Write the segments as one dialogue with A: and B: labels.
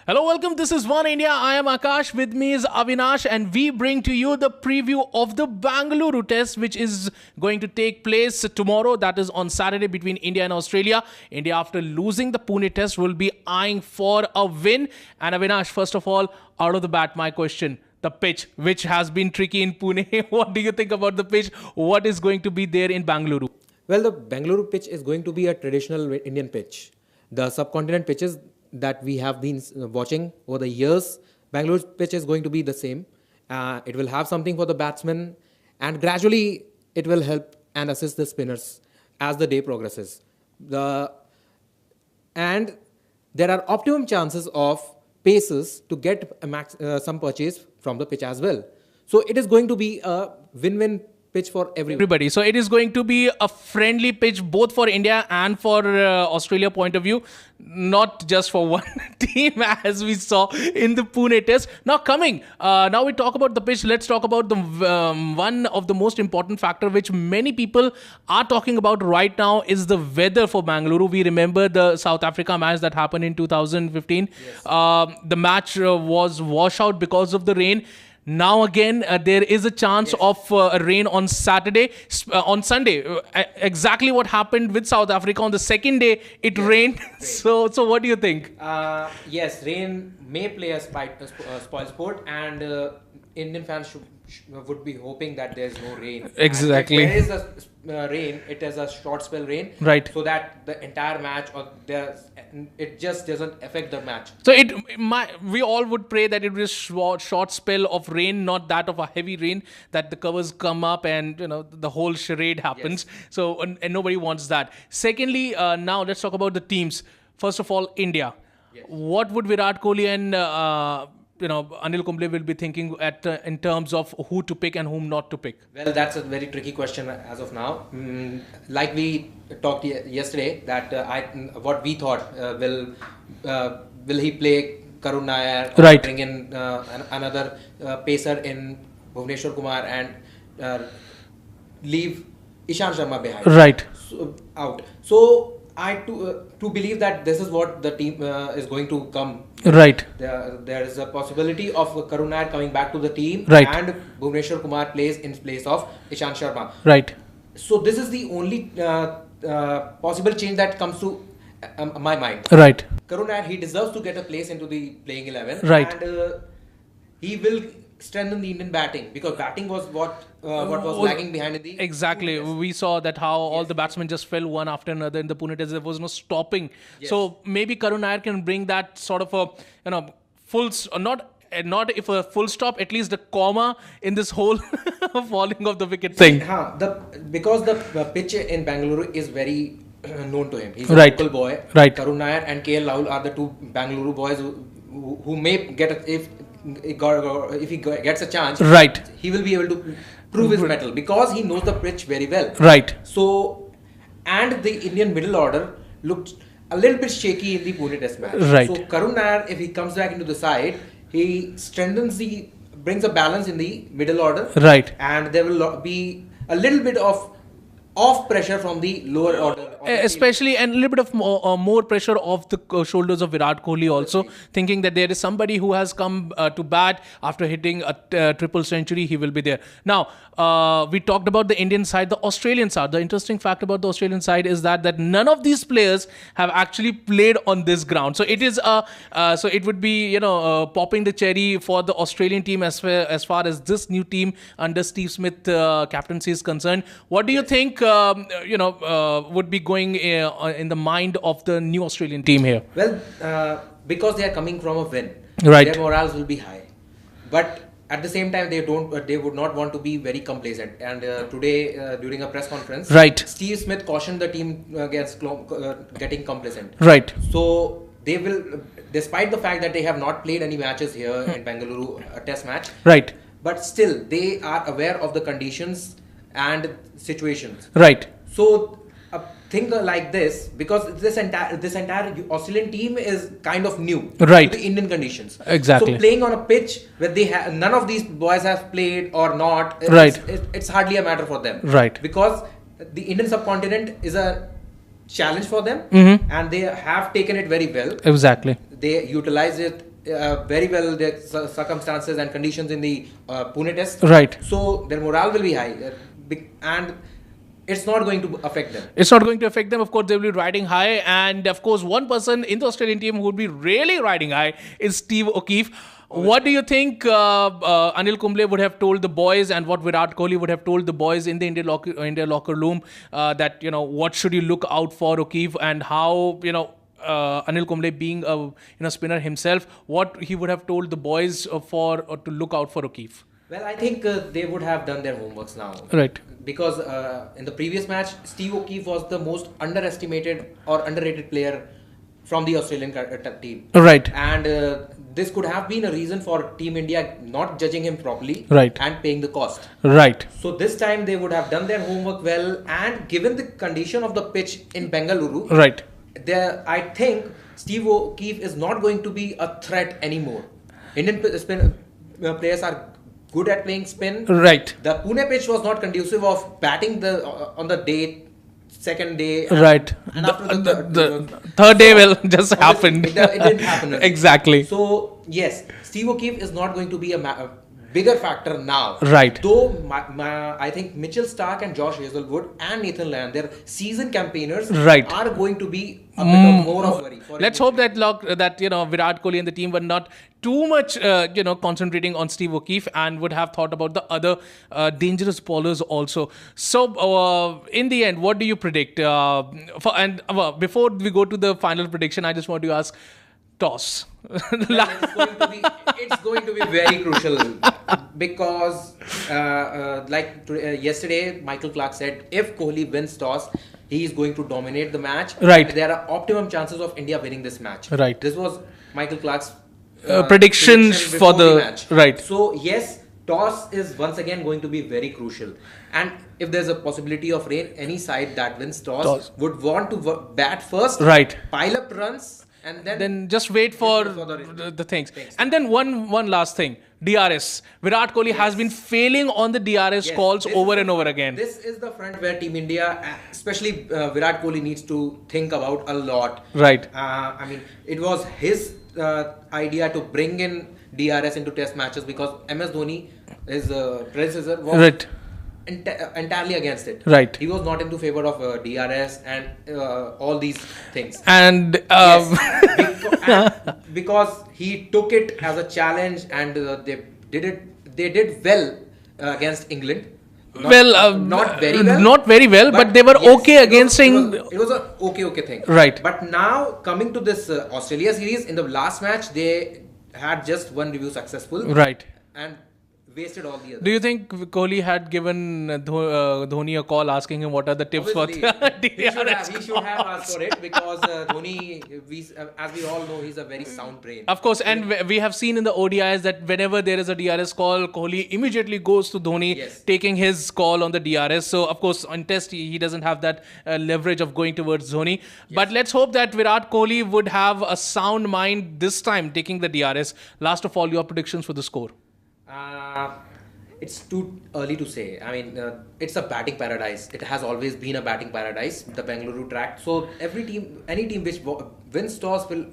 A: Hello, welcome. This is One India. I am Akash. With me is Avinash, and we bring to you the preview of the Bengaluru test, which is going to take place tomorrow. That is on Saturday between India and Australia. India, after losing the Pune test, will be eyeing for a win. And Avinash, first of all, out of the bat, my question. The pitch, which has been tricky in Pune. What do you think about the pitch? What is going to be there in Bengaluru?
B: Well, the Bengaluru pitch is going to be a traditional Indian pitch. The subcontinent pitches that we have been watching over the years, Bengaluru's pitch is going to be the same. It will have something for the batsmen, and gradually it will help and assist the spinners as the day progresses. And there are optimum chances of paces to get some purchase from the pitch as well. So it is going to be a win-win pitch for everybody.
A: So it is going to be a friendly pitch both for India and for Australia point of view, not just for one team as we saw in the Pune test. Now we talk about the pitch. Let's talk about the one of the most important factor which many people are talking about right now is the weather for Bengaluru. We remember the South Africa match that happened in 2015.
B: Yes.
A: The match was washed out because of the rain. Now again, there is a chance of rain on Saturday, on Sunday. Exactly what happened with South Africa on the second day, it rained. So what do you think?
B: Yes, rain may play a spoil sport, and Indian fans would be hoping that there is no rain.
A: Exactly.
B: And if there is a rain, it is a short spell rain,
A: right?
B: So that the entire match it just doesn't affect the match.
A: So we all would pray that it was short spell of rain, not that of a heavy rain, that the covers come up and the whole charade happens.
B: Yes.
A: So and nobody wants that. Secondly, now let's talk about the teams. First of all, India.
B: Yes.
A: What would Virat Kohli and Anil Kumble will be thinking in terms of who to pick and whom not to pick?
B: Well, that's a very tricky question as of now. Like we talked yesterday, that what we thought will he play Karun Nair, or
A: right,
B: bring in another pacer in Bhuvneshwar Kumar and leave Ishan Sharma behind,
A: right,
B: out. So I to believe that this is what the team is going to come.
A: Right.
B: There is a possibility of Karun Nair coming back to the team,
A: right,
B: and Bhuvneshwar Kumar plays in place of Ishan Sharma.
A: Right.
B: So this is the only possible change that comes to my mind.
A: Right.
B: Karun Nair, he deserves to get a place into the playing 11.
A: Right.
B: And he will strengthen the Indian batting, because batting was what was lagging behind in the
A: exactly. We saw that how all the batsmen just fell one after another in the Pune test. There was no stopping.
B: Yes.
A: So maybe Karun Nair can bring that sort of a not if a full stop, at least the comma in this whole falling of the wicket thing.
B: Because the pitch in Bengaluru is very known to him. He's a
A: right,
B: local boy.
A: Right.
B: Karun Nair and KL Rahul are the two Bengaluru boys who may get if he gets a chance.
A: Right.
B: He will be able to prove his mettle because he knows the pitch very well.
A: Right.
B: So, and the Indian middle order looked a little bit shaky in the Pune test match.
A: Right.
B: So Karun Nair, if he comes back into the side, he brings a balance in the middle order.
A: Right.
B: And there will be a little bit of off pressure from the lower order.
A: Especially, and a little bit of more pressure off the shoulders of Virat Kohli also, thinking that there is somebody who has come to bat after hitting a triple century, he will be there. Now, we talked about the Indian side, the Australian side. The interesting fact about the Australian side is that none of these players have actually played on this ground. So it is so it would be popping the cherry for the Australian team as far as this new team under Steve Smith captaincy is concerned. What do you think would be going in the mind of the new Australian team here?
B: Well, because they are coming from a win,
A: right,
B: their morals will be high, but at the same time they would not want to be very complacent. And today during a press conference,
A: right,
B: Steve Smith cautioned the team against getting complacent.
A: Right.
B: So they will, despite the fact that they have not played any matches here in Bengaluru, a test match,
A: right,
B: but still they are aware of the conditions and situations.
A: Right.
B: So a thing like this, because this entire Australian team is kind of new,
A: right,
B: to the Indian conditions.
A: Exactly.
B: So playing on a pitch where none of these boys have played or not,
A: right,
B: it's hardly a matter for them.
A: Right.
B: Because the Indian subcontinent is a challenge for them, and they have taken it very well.
A: Exactly.
B: They utilize it very well their circumstances and conditions in the Pune test.
A: Right.
B: So their morale will be high, and it's not going to affect them.
A: It's not going to affect them. Of course, they will be riding high. And of course, one person in the Australian team who would be really riding high is Steve O'Keefe. What do you think Anil Kumble would have told the boys, and what Virat Kohli would have told the boys in the India locker room, that, what should you look out for O'Keefe, and how, Anil Kumble being a spinner himself, what he would have told the boys to look out for O'Keefe?
B: Well, I think they would have done their homeworks now.
A: Right.
B: Because in the previous match, Steve O'Keefe was the most underestimated or underrated player from the Australian team.
A: Right.
B: And this could have been a reason for Team India not judging him properly,
A: right,
B: and paying the cost.
A: Right.
B: So this time they would have done their homework well, and given the condition of the pitch in Bengaluru,
A: right,
B: I think Steve O'Keefe is not going to be a threat anymore. Indian players are good at playing spin.
A: Right.
B: The Pune pitch was not conducive of batting on the second day.
A: Right.
B: And after
A: the third day just happened.
B: It didn't happen.
A: Exactly.
B: So yes, Steve O'Keefe is not going to be a bigger factor now.
A: Right.
B: Though I think Mitchell Starc and Josh Hazelwood and Nathan Lyon, their season campaigners,
A: right,
B: are going to be a bit of more of worry.
A: Let's hope that Virat Kohli and the team were not too much concentrating on Steve O'Keefe, and would have thought about the other dangerous bowlers also. So in the end, what do you predict? Before we go to the final prediction, I just want to ask, toss.
B: It's going to be very crucial, because yesterday Michael Clark said if Kohli wins toss, he is going to dominate the match.
A: Right.
B: There are optimum chances of India winning this match.
A: Right.
B: This was Michael Clark's
A: prediction for the
B: match.
A: Right.
B: So yes, toss is once again going to be very crucial, and if there's a possibility of rain, any side that wins toss would want to bat first,
A: right,
B: pile up runs, and
A: then just wait for the things. And then one last thing, DRS. Virat Kohli has been failing on the DRS calls over and over again.
B: This is the front where Team India, especially Virat Kohli, needs to think about a lot.
A: Right.
B: It was his idea to bring in DRS into test matches, because MS Dhoni, his predecessor, was
A: right,
B: entirely against it.
A: Right.
B: He was not into favor of DRS and all these things.
A: And
B: because he took it as a challenge, and they did well against England. Not very well, but they were okay against England. It was a okay thing.
A: Right.
B: But now coming to this Australia series, in the last match they had just one review successful.
A: Right.
B: And wasted all the others.
A: Do you think Kohli had given Dhoni a call asking him what are the tips for DRS?
B: He should have asked for it, because Dhoni, as we all know, he's a very sound brain.
A: Of course, and we have seen in the ODIs that whenever there is a DRS call, Kohli immediately goes to Dhoni, taking his call on the DRS. So, of course, on test, he doesn't have that leverage of going towards Dhoni. But let's hope that Virat Kohli would have a sound mind this time, taking the DRS. Last of all, your predictions for the score.
B: It's too early to say. It's a batting paradise. It has always been a batting paradise, the Bengaluru track. So any team which wins toss will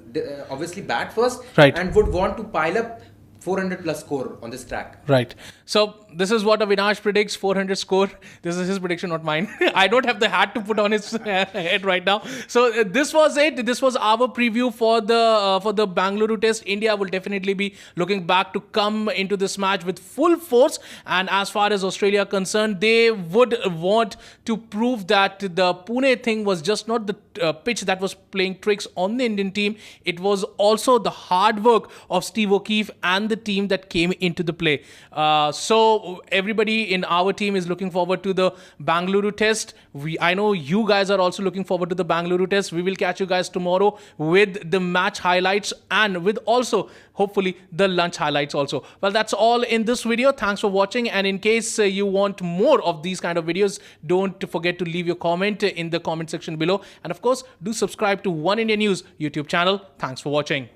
B: obviously bat first,
A: right,
B: and would want to pile up 400 plus score on this track.
A: Right. So this is what Avinash predicts, 400 score. This is his prediction, not mine. I don't have the hat to put on his head right now. So this was it. This was our preview for the Bengaluru test. India will definitely be looking back to come into this match with full force. And as far as Australia concerned, they would want to prove that the Pune thing was just not the pitch that was playing tricks on the Indian team. It was also the hard work of Steve O'Keefe and the team that came into the play. So everybody in our team is looking forward to the Bengaluru test. I know you guys are also looking forward to the Bengaluru test. We will catch you guys tomorrow with the match highlights and with also hopefully the lunch highlights also. Well, that's all in this video. Thanks for watching, and in case you want more of these kind of videos, don't forget to leave your comment in the comment section below, and of course do subscribe to One India News YouTube channel. Thanks for watching.